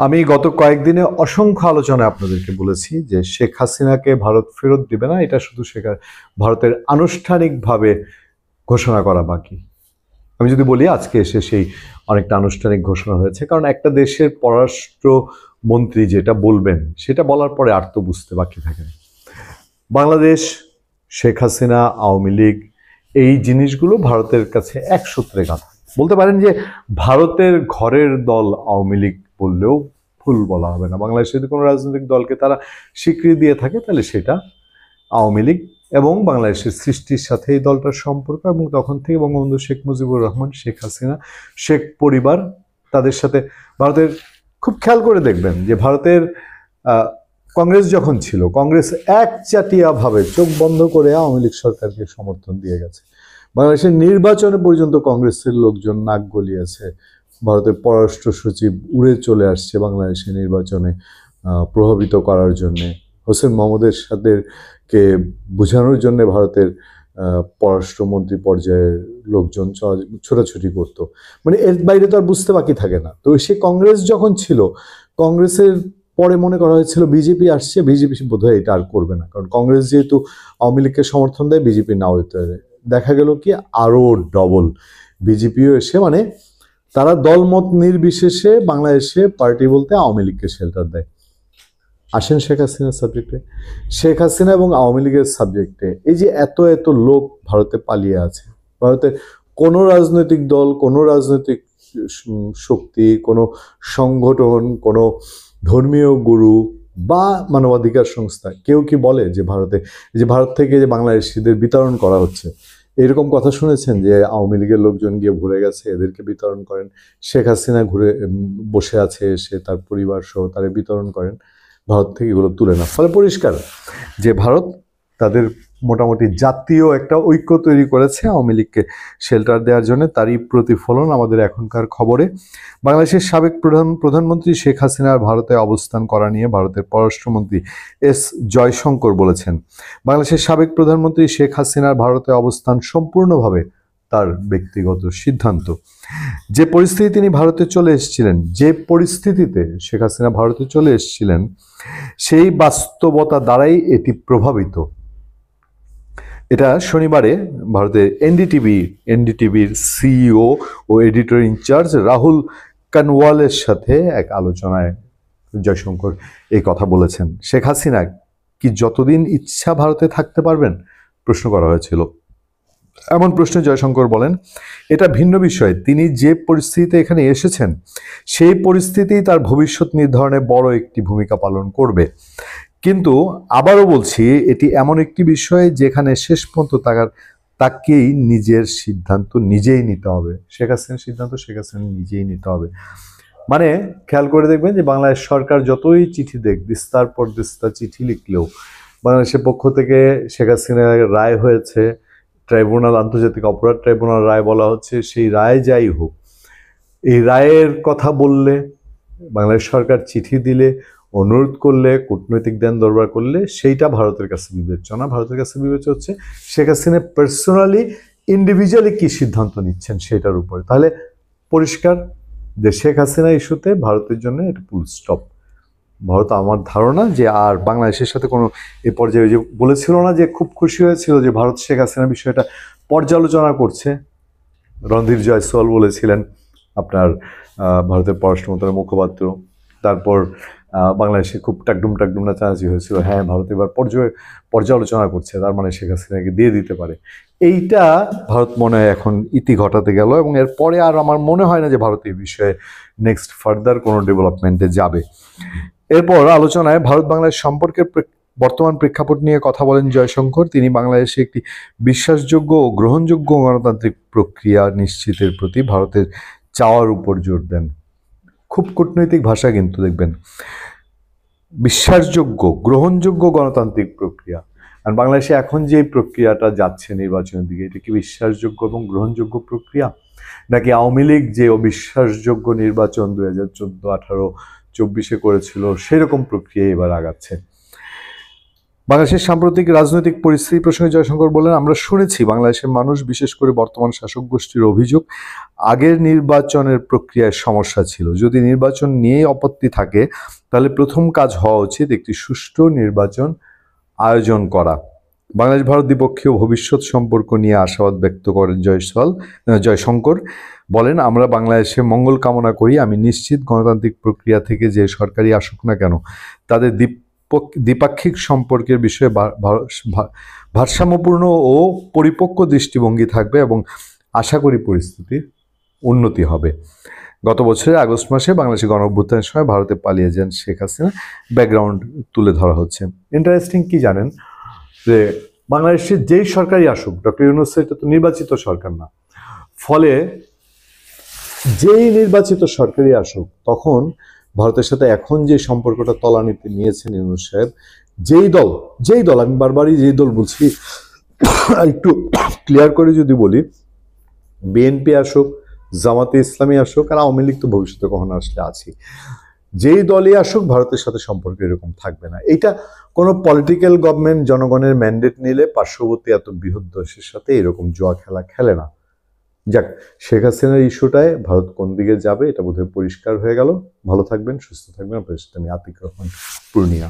আমি গত কয়েকদিনে অসংখ্য আলোচনায় আপনাদেরকে বলেছি যে শেখ হাসিনাকে ভারত ফেরত দিবে না, এটা শুধু ভারতের আনুষ্ঠানিকভাবে ঘোষণা করা বাকি। আমি যদি বলি আজকে এসে সেই অনেকটা আনুষ্ঠানিক ঘোষণা হয়েছে, কারণ একটা দেশের পররাষ্ট্র মন্ত্রী যেটা বলবেন সেটা বলার পরে আর তো বুঝতে বাকি থাকে না। বাংলাদেশ, শেখ হাসিনা, আওয়ামী লীগ, এই জিনিসগুলো ভারতের কাছে এক সূত্রে গাঁথা। বলতে পারেন যে ভারতের ঘরের দল আওয়ামী লীগ বললেও ভুল বলা হবে না। বাংলাদেশের যদি কোনো রাজনৈতিক দলকে তারা স্বীকৃতি দিয়ে থাকে তাহলে সেটা আওয়ামী লীগ, এবং বাংলাদেশের সৃষ্টির সাথে এই দলটার সম্পর্ক, এবং তখন থেকে বঙ্গবন্ধু শেখ মুজিবুর রহমান, শেখ হাসিনা, শেখ পরিবার, তাদের সাথে ভারতের, খুব খেয়াল করে দেখবেন যে ভারতের কংগ্রেস যখন ছিল, কংগ্রেস একচাটিয়াভাবে চোখ বন্ধ করে আওয়ামী লীগ সরকারকে সমর্থন দিয়ে গেছে। বাংলাদেশের নির্বাচনে পর্যন্ত কংগ্রেসের লোকজন নাক গলিয়েছে। ভারতের পররাষ্ট্র সচিব উড়ে চলে আসছে বাংলাদেশের নির্বাচনে প্রভাবিত করার জন্যে। হোসেন মোহাম্মদের সাথে কে বোঝানোর জন্য ভারতের পররাষ্ট্রমন্ত্রী পর্যায়ের লোকজন ছোটাছুটি করত। মানে এর বাইরে তো আর বুঝতে বাকি থাকে না। তো সে কংগ্রেস যখন ছিল, কংগ্রেসের পরে মনে করা হয়েছিল বিজেপি আসছে, বিজেপি বোধহয় এটা আর করবে না, কারণ কংগ্রেস যেহেতু আওয়ামী লীগকে সমর্থন দেয়, বিজেপি নাও দিতে পারে। দেখা গেল কি আরও ডবল বিজেপিও এসে, মানে তারা দলমত নির্বিশেষে বাংলাদেশে পার্টি বলতে আওয়ামী লীগকে শেল্টার দেয়। আসেন শেখ হাসিনার সাবজেক্টে, শেখ হাসিনা এবং আওয়ামী লীগের সাবজেক্টে এই যে এত এত লোক ভারতে পালিয়ে আছে, ভারতের কোনো রাজনৈতিক দল, কোনো রাজনৈতিক শক্তি, কোনো সংগঠন, কোনো ধর্মীয় গুরু বা মানবাধিকার সংস্থা কেউ কি বলে যে ভারত থেকে যে বাংলাদেশিদের বিতরণ করা হচ্ছে, এরকম কথা শুনেছেন যে আওয়ামী লীগের লোকজন গিয়ে ঘুরে গেছে, এদেরকে বিতরণ করেন, শেখ হাসিনা ঘুরে বসে আছে, সে তার পরিবার সহ তারা বিতরণ করেন, ভারত থেকে এগুলো তুলে না। ফলে পরিষ্কার যে ভারত তাদের মোটামুটি জাতীয় একটা ঐক্য তৈরি করেছে আওয়ামী লীগকে শেল্টার দেওয়ার জন্য। তারই প্রতিফলন আমাদের এখনকার খবরে বাংলাদেশের সাবেক প্রধানমন্ত্রী শেখ হাসিনার ভারতে অবস্থান করা নিয়ে ভারতের পররাষ্ট্রমন্ত্রী এস জয়শঙ্কর বলেছেন, বাংলাদেশের সাবেক প্রধানমন্ত্রী শেখ হাসিনার ভারতে অবস্থান সম্পূর্ণভাবে তার ব্যক্তিগত সিদ্ধান্ত। যে পরিস্থিতি তিনি ভারতে চলে এসেছিলেন, যে পরিস্থিতিতে শেখ হাসিনা ভারতে চলে এসেছিলেন, সেই বাস্তবতা দ্বারাই এটি প্রভাবিত। এটা শনিবারে ভারতের এনডিটিভির সিইও ও এডিটর ইনচার্জ রাহুল কানওয়ালের সাথে এক আলোচনায় জয়শঙ্কর এই কথা বলেছেন। শেখ হাসিনা কি যতদিন ইচ্ছা ভারতে থাকতে পারবেন, প্রশ্ন করা হয়েছিল। এমন প্রশ্নে জয়শঙ্কর বলেন, এটা ভিন্ন বিষয়, তিনি যে পরিস্থিতিতে এখানে এসেছেন সেই পরিস্থিতি তার ভবিষ্যৎ নির্ধারণে বড় একটি ভূমিকা পালন করবে। কিন্তু আবারও বলছি, এটি এমন একটি বিষয় যেখানে শেষ পর্যন্ত তাকেই নিজের সিদ্ধান্ত নিজেই নিতে হবে। শেখ হাসিনার সিদ্ধান্ত শেখ হাসিনা নিজেই নিতে হবে। মানে খেয়াল করে দেখবেন যে বাংলাদেশ সরকার যতই চিঠি দেখ, বিস্তার পর বিস্তার চিঠি লিখলেও বাংলাদেশের পক্ষ থেকে শেখ হাসিনার রায় হয়েছে, ট্রাইব্যুনাল, আন্তর্জাতিক অপরাধ ট্রাইব্যুনাল রায় বলা হচ্ছে, সেই রায় যাই হোক, এই রায়ের কথা বললে, বাংলাদেশ সরকার চিঠি দিলে, অনুরোধ করলে, কূটনৈতিক দেন দরবার করলে, সেইটা ভারতের কাছে বিবেচনা। ভারতের কাছে বিবেচনা হচ্ছে শেখ হাসিনা পার্সোনালি, ইন্ডিভিজুয়ালি কি সিদ্ধান্ত নিচ্ছেন সেটার উপরে। তাহলে পরিষ্কার যে শেখ হাসিনা ইস্যুতে ভারতের জন্য এটা ফুল স্টপ। ভারত, আমার ধারণা যে আর বাংলাদেশের সাথে কোনো এ পর্যায়ে যে বলেছিল না যে খুব খুশি হয়েছিল যে ভারত শেখ হাসিনা বিষয়টা পর্যালোচনা করছে, রণধীর জয়সওয়াল বলেছিলেন, আপনার ভারতের পররাষ্ট্র মন্ত্রণালয়ের মুখপাত্র। তারপর বাংলাদেশে খুব টাকডুম নাচানাচি হয়েছিল, হ্যাঁ ভারত এবার পর্যালোচনা করছে, তার মানে শেখ হাসিনাকে দিয়ে দিতে পারে। এইটা ভারত মনে হয় এখন ইতি ঘটাতে গেল, এবং এরপরে আর আমার মনে হয় না যে ভারত এই বিষয়ে নেক্সট ফার্দার কোনো ডেভেলপমেন্টে যাবে। এরপর আলোচনায় ভারত বাংলাদেশ সম্পর্কের বর্তমান প্রেক্ষাপট নিয়ে কথা বলেন জয়শঙ্কর। তিনি বাংলাদেশে একটি বিশ্বাসযোগ্য ও গ্রহণযোগ্য গণতান্ত্রিক প্রক্রিয়া নিশ্চিতের প্রতি ভারতের চাওয়ার উপর জোর দেন। খুব কূটনৈতিক ভাষা কিন্তু দেখবেন, বিশ্বাসযোগ্য, গ্রহণযোগ্য গণতান্ত্রিক প্রক্রিয়া। আর বাংলাদেশে এখন যে প্রক্রিয়াটা যাচ্ছে নির্বাচনের দিকে, এটা কি বিশ্বাসযোগ্য এবং গ্রহণযোগ্য প্রক্রিয়া, নাকি আওয়ামী লীগ যে অবিশ্বাসযোগ্য নির্বাচন 2014, 18, 24 করেছিল সেরকম প্রক্রিয়া এবার আগাচ্ছে? বাংলাদেশের সাম্প্রতিক রাজনৈতিক পরিস্থিতি প্রসঙ্গে জয়শঙ্কর বলেন, আমরা শুনেছি বাংলাদেশের মানুষ, বিশেষ করে বর্তমান শাসক গোষ্ঠীর অভিযোগ আগের নির্বাচনের প্রক্রিয়ায় সমস্যা ছিল। যদি নির্বাচন নিয়েই আপত্তি থাকে তাহলে প্রথম কাজ হওয়া উচিত একটি সুষ্ঠু নির্বাচন আয়োজন করা। বাংলাদেশ ভারত দ্বিপক্ষীয় ভবিষ্যৎ সম্পর্ক নিয়ে আশাবাদ ব্যক্ত করেন জয়শঙ্কর বলেন, আমরা বাংলাদেশে মঙ্গল কামনা করি। আমি নিশ্চিত গণতান্ত্রিক প্রক্রিয়া থেকে যে সরকারই আসুক না কেন তাদের দ্বিপাক্ষিক সম্পর্কের বিষয়ে ভারসাম্যপূর্ণ ও পরিপক্ক দৃষ্টিভঙ্গি থাকবে এবং আশা করি পরিস্থিতির উন্নতি হবে। গত বছরের আগস্ট মাসে বাংলাদেশে গণঅভ্যুত্থানের সময় ভারতে পালিয়ে যান শেখ হাসিনা, ব্যাকগ্রাউন্ড তুলে ধরা হচ্ছে। ইন্টারেস্টিং কি জানেন, যে বাংলাদেশের যেই সরকারই আসুক, ডক্টর ইউনূস এটা তো নির্বাচিত সরকার না, ফলে যেই নির্বাচিত সরকারই আসুক তখন ভারতের সাথে এখন যে সম্পর্কটা তলানিতে নিয়েছেন ইউনূস সাহেব, যেই দল আমি বারবারই যেই দল বলছি, একটু ক্লিয়ার করে যদি বলি, বিএনপি আসুক, জামাতে ইসলামী আসুক, আর আওয়ামী লীগ তো ভবিষ্যতে কখনো আসলে আছি, যেই দলই আসুক ভারতের সাথে সম্পর্ক এরকম থাকবে না। এটা কোনো পলিটিক্যাল গভর্নমেন্ট জনগণের ম্যান্ডেট নিলে পার্শ্ববর্তী এত বৃহৎ দেশের সাথে এরকম জুয়া খেলা খেলে না। যাক, শেখ হাসিনার ইস্যুটায় ভারত কোন দিকে যাবে এটা বোধহয় পরিষ্কার হয়ে গেল। ভালো থাকবেন, সুস্থ থাকবেন। আপনার সাথে আমি আতিক রহমান, পূর্ণিয়া।